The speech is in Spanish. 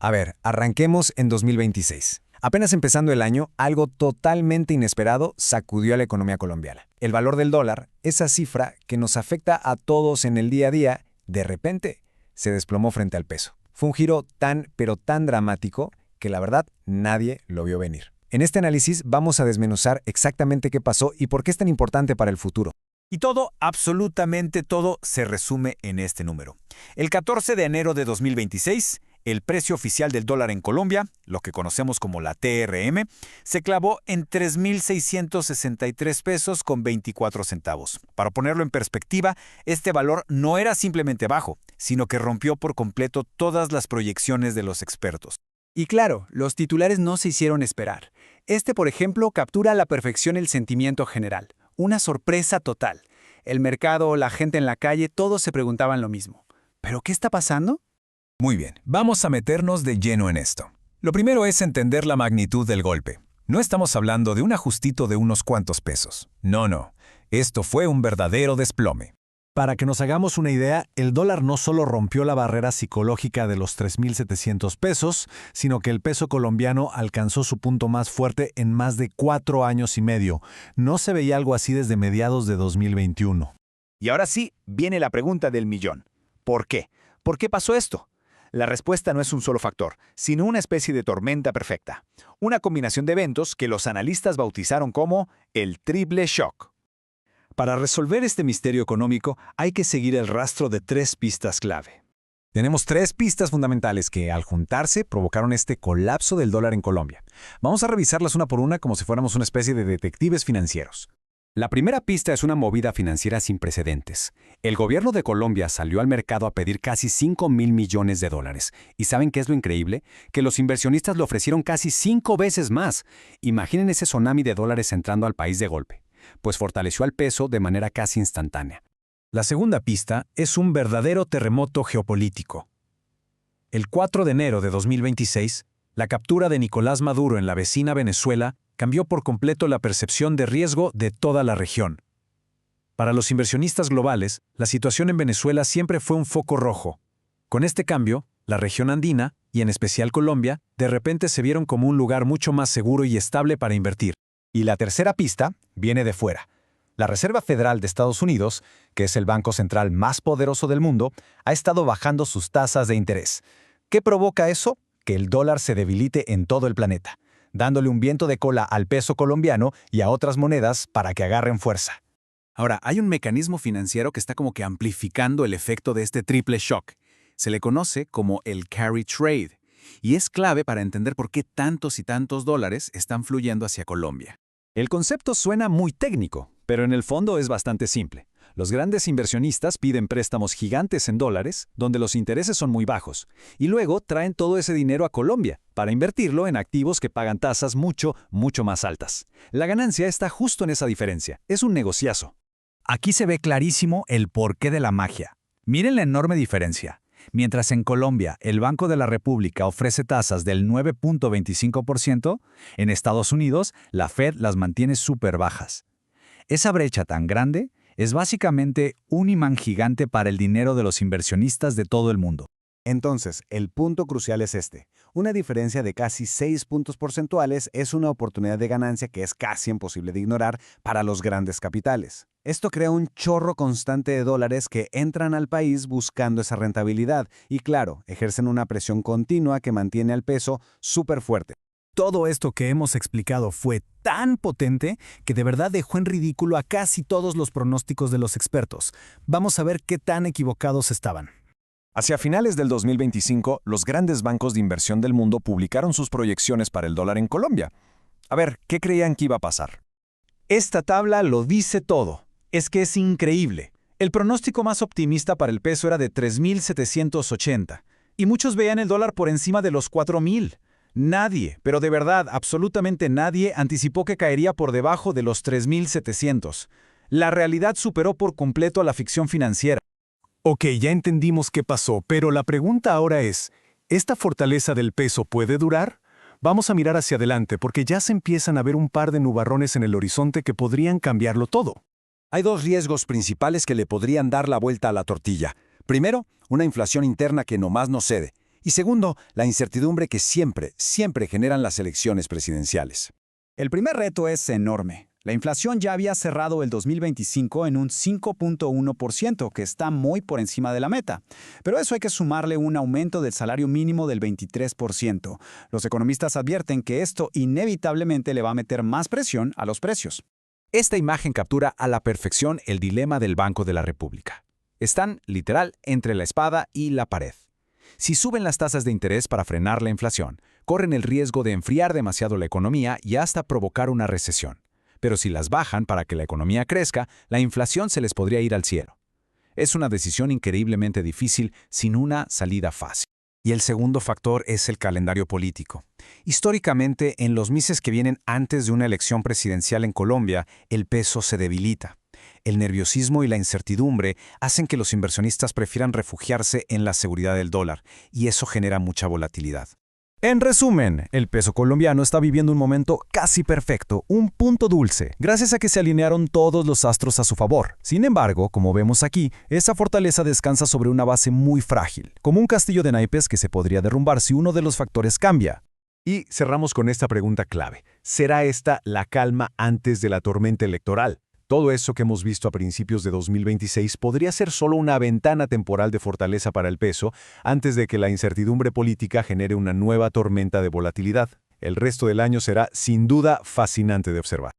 A ver, arranquemos en 2026. Apenas empezando el año, algo totalmente inesperado sacudió a la economía colombiana. El valor del dólar, esa cifra que nos afecta a todos en el día a día, de repente se desplomó frente al peso. Fue un giro tan, pero tan dramático que la verdad nadie lo vio venir. En este análisis vamos a desmenuzar exactamente qué pasó y por qué es tan importante para el futuro. Y todo, absolutamente todo, se resume en este número. El 14 de enero de 2026, el precio oficial del dólar en Colombia, lo que conocemos como la TRM, se clavó en 3.663 pesos con 24 centavos. Para ponerlo en perspectiva, este valor no era simplemente bajo, sino que rompió por completo todas las proyecciones de los expertos. Y claro, los titulares no se hicieron esperar. Este, por ejemplo, captura a la perfección el sentimiento general. Una sorpresa total. El mercado, la gente en la calle, todos se preguntaban lo mismo. ¿Pero qué está pasando? Muy bien, vamos a meternos de lleno en esto. Lo primero es entender la magnitud del golpe. No estamos hablando de un ajustito de unos cuantos pesos. No. Esto fue un verdadero desplome. Para que nos hagamos una idea, el dólar no solo rompió la barrera psicológica de los 3.700 pesos, sino que el peso colombiano alcanzó su punto más fuerte en más de 4 años y medio. No se veía algo así desde mediados de 2021. Y ahora sí, viene la pregunta del millón. ¿Por qué? ¿Por qué pasó esto? La respuesta no es un solo factor, sino una especie de tormenta perfecta. Una combinación de eventos que los analistas bautizaron como el triple shock. Para resolver este misterio económico hay que seguir el rastro de 3 pistas clave. Tenemos 3 pistas fundamentales que, al juntarse, provocaron este colapso del dólar en Colombia. Vamos a revisarlas una por una como si fuéramos una especie de detectives financieros. La primera pista es una movida financiera sin precedentes. El gobierno de Colombia salió al mercado a pedir casi 5.000 millones de dólares. ¿Y saben qué es lo increíble? Que los inversionistas le ofrecieron casi 5 veces más. Imaginen ese tsunami de dólares entrando al país de golpe. Pues fortaleció al peso de manera casi instantánea. La segunda pista es un verdadero terremoto geopolítico. El 4 de enero de 2026, la captura de Nicolás Maduro en la vecina Venezuela cambió por completo la percepción de riesgo de toda la región. Para los inversionistas globales, la situación en Venezuela siempre fue un foco rojo. Con este cambio, la región andina, y en especial Colombia, de repente se vieron como un lugar mucho más seguro y estable para invertir. Y la tercera pista viene de fuera. La Reserva Federal de Estados Unidos, que es el banco central más poderoso del mundo, ha estado bajando sus tasas de interés. ¿Qué provoca eso? Que el dólar se debilite en todo el planeta, dándole un viento de cola al peso colombiano y a otras monedas para que agarren fuerza. Ahora, hay un mecanismo financiero que está como que amplificando el efecto de este triple shock. Se le conoce como el carry trade, y es clave para entender por qué tantos y tantos dólares están fluyendo hacia Colombia. El concepto suena muy técnico, pero en el fondo es bastante simple. Los grandes inversionistas piden préstamos gigantes en dólares, donde los intereses son muy bajos, y luego traen todo ese dinero a Colombia para invertirlo en activos que pagan tasas mucho más altas. La ganancia está justo en esa diferencia. Es un negociazo. Aquí se ve clarísimo el porqué de la magia. Miren la enorme diferencia. Mientras en Colombia el Banco de la República ofrece tasas del 9.25%, en Estados Unidos la Fed las mantiene súper bajas. Esa brecha tan grande es básicamente un imán gigante para el dinero de los inversionistas de todo el mundo. Entonces, el punto crucial es este. Una diferencia de casi 6 puntos porcentuales es una oportunidad de ganancia que es casi imposible de ignorar para los grandes capitales. Esto crea un chorro constante de dólares que entran al país buscando esa rentabilidad y, claro, ejercen una presión continua que mantiene al peso súper fuerte. Todo esto que hemos explicado fue tan potente que de verdad dejó en ridículo a casi todos los pronósticos de los expertos. Vamos a ver qué tan equivocados estaban. Hacia finales del 2025, los grandes bancos de inversión del mundo publicaron sus proyecciones para el dólar en Colombia. A ver, ¿qué creían que iba a pasar? Esta tabla lo dice todo. Es que es increíble. El pronóstico más optimista para el peso era de 3.780, y muchos veían el dólar por encima de los 4.000. Nadie, pero de verdad, absolutamente nadie, anticipó que caería por debajo de los 3.700. La realidad superó por completo a la ficción financiera. Ok, ya entendimos qué pasó, pero la pregunta ahora es, ¿esta fortaleza del peso puede durar? Vamos a mirar hacia adelante porque ya se empiezan a ver un par de nubarrones en el horizonte que podrían cambiarlo todo. Hay 2 riesgos principales que le podrían dar la vuelta a la tortilla. Primero, una inflación interna que nomás no cede. Y segundo, la incertidumbre que siempre generan las elecciones presidenciales. El primer reto es enorme. La inflación ya había cerrado el 2025 en un 5.1%, que está muy por encima de la meta. Pero a eso hay que sumarle un aumento del salario mínimo del 23%. Los economistas advierten que esto inevitablemente le va a meter más presión a los precios. Esta imagen captura a la perfección el dilema del Banco de la República. Están, literal, entre la espada y la pared. Si suben las tasas de interés para frenar la inflación, corren el riesgo de enfriar demasiado la economía y hasta provocar una recesión. Pero si las bajan para que la economía crezca, la inflación se les podría ir al cielo. Es una decisión increíblemente difícil sin una salida fácil. Y el segundo factor es el calendario político. Históricamente, en los meses que vienen antes de una elección presidencial en Colombia, el peso se debilita. El nerviosismo y la incertidumbre hacen que los inversionistas prefieran refugiarse en la seguridad del dólar, y eso genera mucha volatilidad. En resumen, el peso colombiano está viviendo un momento casi perfecto, un punto dulce, gracias a que se alinearon todos los astros a su favor. Sin embargo, como vemos aquí, esa fortaleza descansa sobre una base muy frágil, como un castillo de naipes que se podría derrumbar si uno de los factores cambia. Y cerramos con esta pregunta clave. ¿Será esta la calma antes de la tormenta electoral? Todo eso que hemos visto a principios de 2026 podría ser solo una ventana temporal de fortaleza para el peso antes de que la incertidumbre política genere una nueva tormenta de volatilidad. El resto del año será sin duda fascinante de observar.